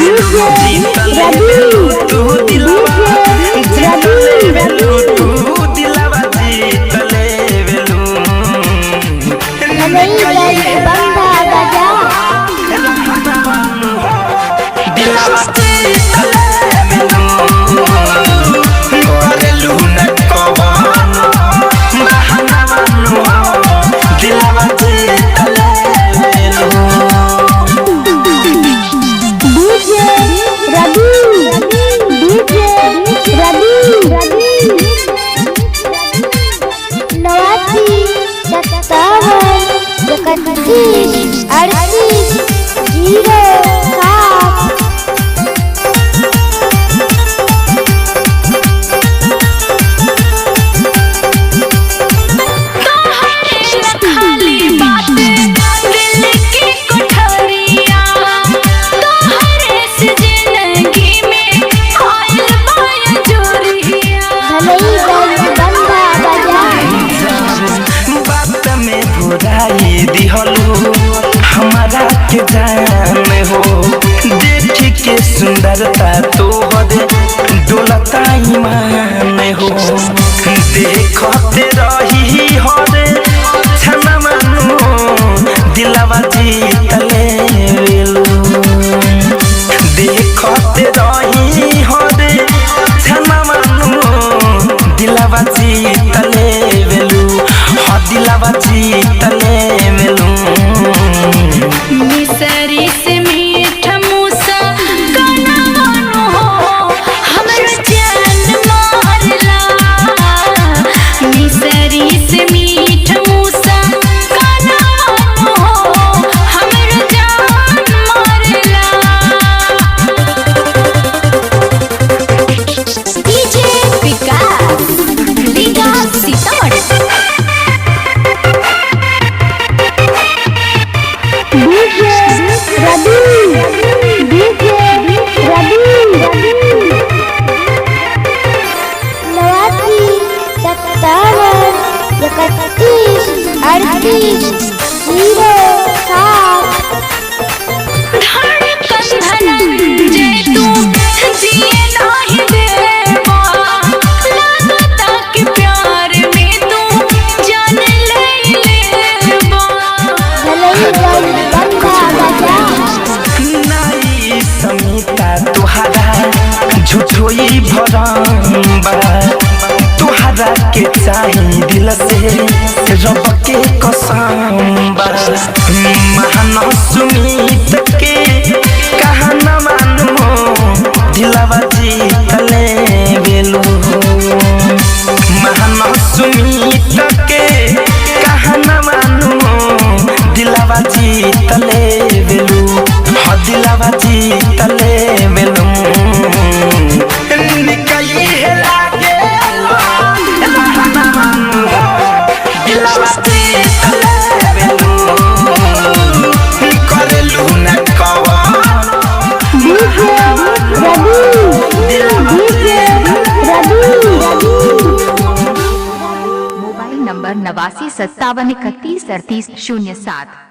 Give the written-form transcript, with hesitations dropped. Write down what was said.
लेवेलू जीत लेवेलू तू दिलवा जीत लेवेलू तू दिलवा जीत लेवेलू दिलवा जीत लेवेलू करेलू न कवनो बहाना बानो दिलवा जीत लेवेलू हमारा के जान हो देख के सुंदरता तोहरे डोलता ईमान हो देखते रही हरे छना मानो दिलवा जीत लेवेलू देखते रही हरे छना मानो दिलवा जीत लेवेलू हाँ दिलवा जीत लेवेलू मिसरी से मीठा मूसा गाना गानो हो हमरो जान मारला मिसरी से मीठा मूसा गाना गानो हो हमरो जान मारला डीजे विकास लीगा सीतामढ़ी झूठोई भरम्बा तुहरा के चाही दिल से रब के कसम बा महान सुमित के कहा न मानो दिलवा जीत लेवेलू महान सुमित के कहा न मानो दिलवा जीत लेवेलू हाँ दिलवा जीत लेवेलू मोबाइल नंबर 8957313807।